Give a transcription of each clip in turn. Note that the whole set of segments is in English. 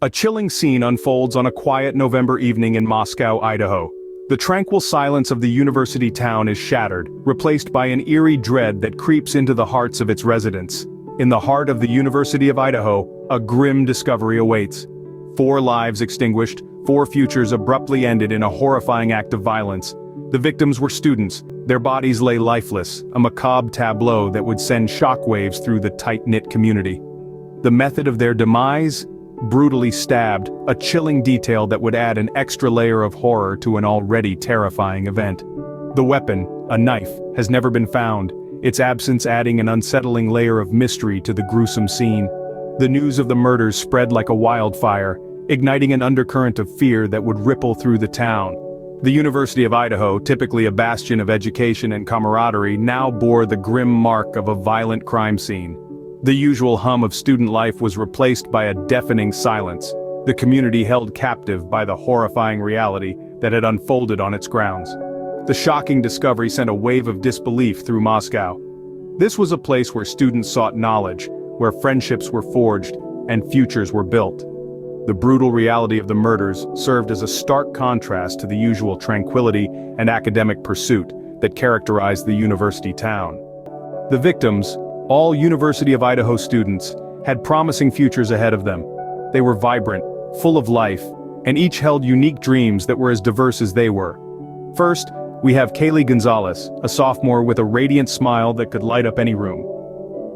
A chilling scene unfolds on a quiet November evening in Moscow, Idaho. The tranquil silence of the university town is shattered, replaced by an eerie dread that creeps into the hearts of its residents. In the heart of the University of Idaho, a grim discovery awaits. 4 lives extinguished, 4 futures abruptly ended in a horrifying act of violence. The victims were students. Their bodies lay lifeless, a macabre tableau that would send shockwaves through the tight-knit community. The method of their demise? Brutally stabbed, a chilling detail that would add an extra layer of horror to an already terrifying event. The weapon, a knife, has never been found, its absence adding an unsettling layer of mystery to the gruesome scene. The news of the murders spread like a wildfire, igniting an undercurrent of fear that would ripple through the town. The University of Idaho, typically a bastion of education and camaraderie, now bore the grim mark of a violent crime scene. The usual hum of student life was replaced by a deafening silence, the community held captive by the horrifying reality that had unfolded on its grounds. The shocking discovery sent a wave of disbelief through Moscow. This was a place where students sought knowledge, where friendships were forged, and futures were built. The brutal reality of the murders served as a stark contrast to the usual tranquility and academic pursuit that characterized the university town. The victims, all University of Idaho students, had promising futures ahead of them. They were vibrant, full of life, and each held unique dreams that were as diverse as they were. First, we have Kaylee Gonzalez, a sophomore with a radiant smile that could light up any room.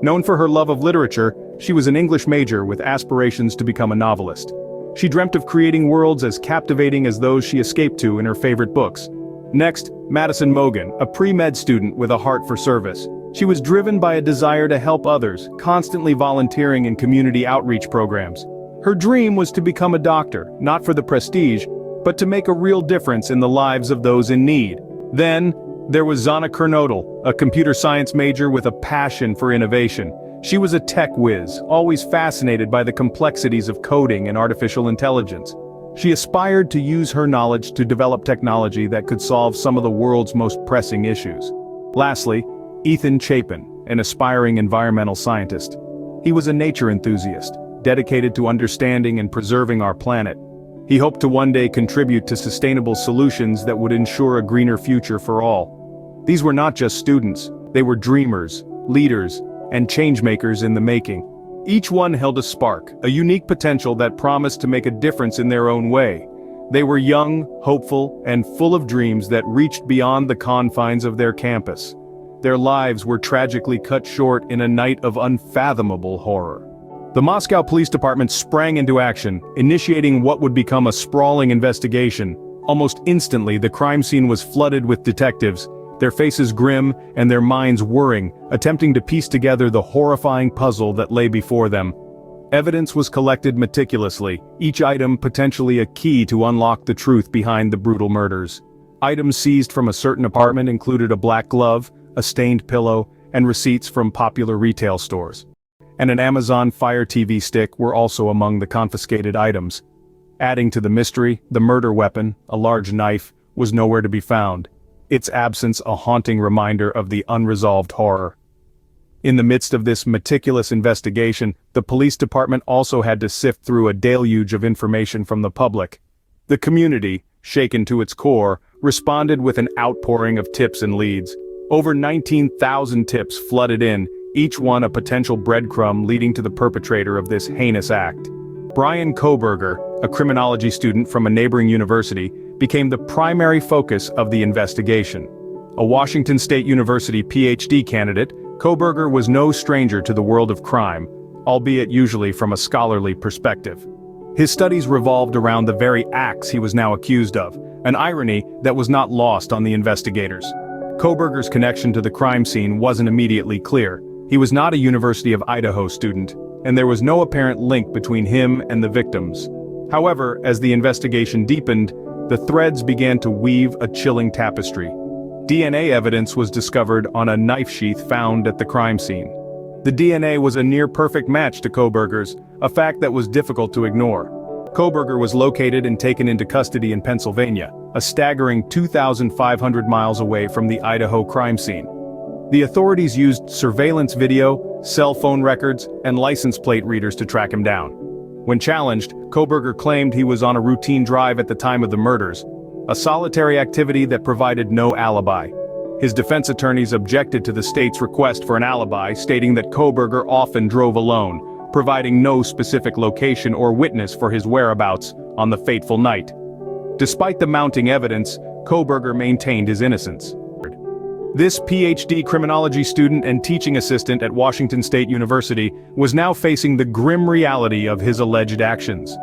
Known for her love of literature, she was an English major with aspirations to become a novelist. She dreamt of creating worlds as captivating as those she escaped to in her favorite books. Next, Madison Mogan, a pre-med student with a heart for service. She was driven by a desire to help others, constantly volunteering in community outreach programs. Her dream was to become a doctor, not for the prestige, but to make a real difference in the lives of those in need. Then, there was Zana Kernodle, a computer science major with a passion for innovation. She was a tech whiz, always fascinated by the complexities of coding and artificial intelligence. She aspired to use her knowledge to develop technology that could solve some of the world's most pressing issues. Lastly, Ethan Chapin, an aspiring environmental scientist. He was a nature enthusiast, dedicated to understanding and preserving our planet. He hoped to one day contribute to sustainable solutions that would ensure a greener future for all. These were not just students, they were dreamers, leaders, and changemakers in the making. Each one held a spark, a unique potential that promised to make a difference in their own way. They were young, hopeful, and full of dreams that reached beyond the confines of their campus. Their lives were tragically cut short in a night of unfathomable horror. The Moscow Police Department sprang into action, initiating what would become a sprawling investigation. Almost instantly, the crime scene was flooded with detectives, their faces grim and their minds whirring, attempting to piece together the horrifying puzzle that lay before them. Evidence was collected meticulously, each item potentially a key to unlock the truth behind the brutal murders. Items seized from a certain apartment included a black glove, a stained pillow, and receipts from popular retail stores. And an Amazon Fire TV stick were also among the confiscated items. Adding to the mystery, the murder weapon, a large knife, was nowhere to be found, its absence a haunting reminder of the unresolved horror. In the midst of this meticulous investigation, the police department also had to sift through a deluge of information from the public. The community, shaken to its core, responded with an outpouring of tips and leads. Over 19,000 tips flooded in, each one a potential breadcrumb leading to the perpetrator of this heinous act. Brian Kohberger, a criminology student from a neighboring university, became the primary focus of the investigation. A Washington State University PhD candidate, Kohberger was no stranger to the world of crime, albeit usually from a scholarly perspective. His studies revolved around the very acts he was now accused of, an irony that was not lost on the investigators. Kohberger's connection to the crime scene wasn't immediately clear. He was not a University of Idaho student, and there was no apparent link between him and the victims. However, as the investigation deepened, the threads began to weave a chilling tapestry. DNA evidence was discovered on a knife sheath found at the crime scene. The DNA was a near-perfect match to Kohberger's, a fact that was difficult to ignore. Kohberger was located and taken into custody in Pennsylvania, a staggering 2,500 miles away from the Idaho crime scene. The authorities used surveillance video, cell phone records, and license plate readers to track him down. When challenged, Kohberger claimed he was on a routine drive at the time of the murders, a solitary activity that provided no alibi. His defense attorneys objected to the state's request for an alibi, stating that Kohberger often drove alone, providing no specific location or witness for his whereabouts on the fateful night. Despite the mounting evidence, Kohberger maintained his innocence. This PhD criminology student and teaching assistant at Washington State University was now facing the grim reality of his alleged actions.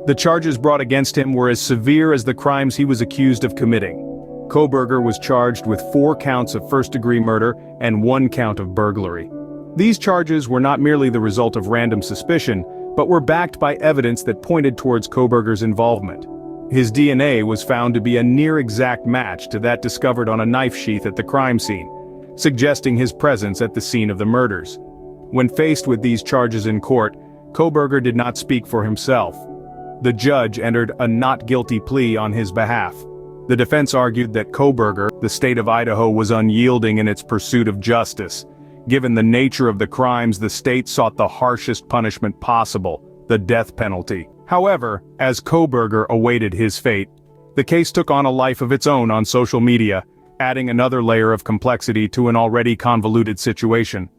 The charges brought against him were as severe as the crimes he was accused of committing. Kohberger was charged with 4 counts of first-degree murder and 1 count of burglary. These charges were not merely the result of random suspicion, but were backed by evidence that pointed towards Kohberger's involvement. His DNA was found to be a near-exact match to that discovered on a knife sheath at the crime scene, suggesting his presence at the scene of the murders. When faced with these charges in court, Kohberger did not speak for himself. The judge entered a not guilty plea on his behalf. The defense argued that Kohberger, the state of Idaho, was unyielding in its pursuit of justice. Given the nature of the crimes, the state sought the harshest punishment possible, the death penalty. However, as Kohberger awaited his fate, the case took on a life of its own on social media, adding another layer of complexity to an already convoluted situation.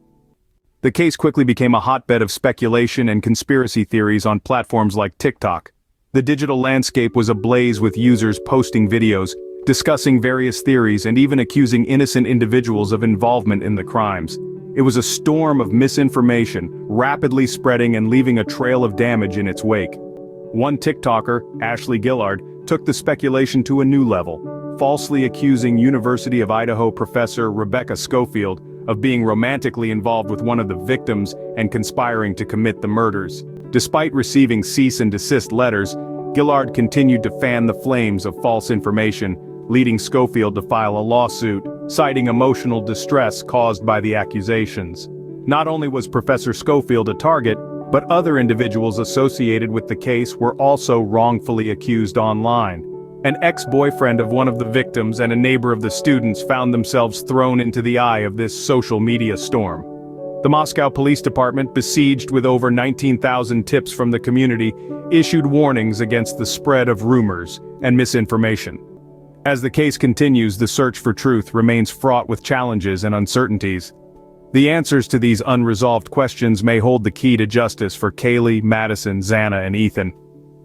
The case quickly became a hotbed of speculation and conspiracy theories on platforms like TikTok. The digital landscape was ablaze with users posting videos, discussing various theories and even accusing innocent individuals of involvement in the crimes. It was a storm of misinformation, rapidly spreading and leaving a trail of damage in its wake. One TikToker, Ashley Gillard, took the speculation to a new level, falsely accusing University of Idaho professor Rebecca Schofield of being romantically involved with one of the victims and conspiring to commit the murders. Despite receiving cease and desist letters, Gillard continued to fan the flames of false information, leading Schofield to file a lawsuit, citing emotional distress caused by the accusations. Not only was Professor Schofield a target, but other individuals associated with the case were also wrongfully accused online. An ex-boyfriend of one of the victims and a neighbor of the students found themselves thrown into the eye of this social media storm. The Moscow Police Department, besieged with over 19,000 tips from the community, issued warnings against the spread of rumors and misinformation. As the case continues, the search for truth remains fraught with challenges and uncertainties. The answers to these unresolved questions may hold the key to justice for Kaylee, Madison, Xana, and Ethan.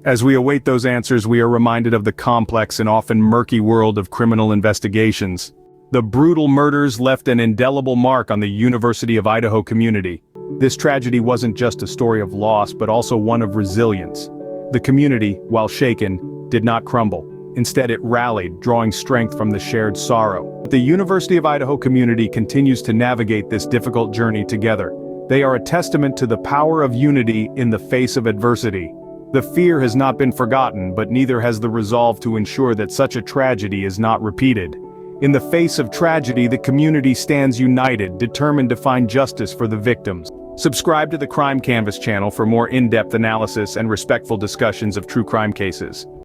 As we await those answers, we are reminded of the complex and often murky world of criminal investigations. The brutal murders left an indelible mark on the University of Idaho community. This tragedy wasn't just a story of loss, but also one of resilience. The community, while shaken, did not crumble. Instead, it rallied, drawing strength from the shared sorrow. The University of Idaho community continues to navigate this difficult journey together. They are a testament to the power of unity in the face of adversity. The fear has not been forgotten, but neither has the resolve to ensure that such a tragedy is not repeated. In the face of tragedy, the community stands united, determined to find justice for the victims. Subscribe to the Crime Canvas channel for more in-depth analysis and respectful discussions of true crime cases.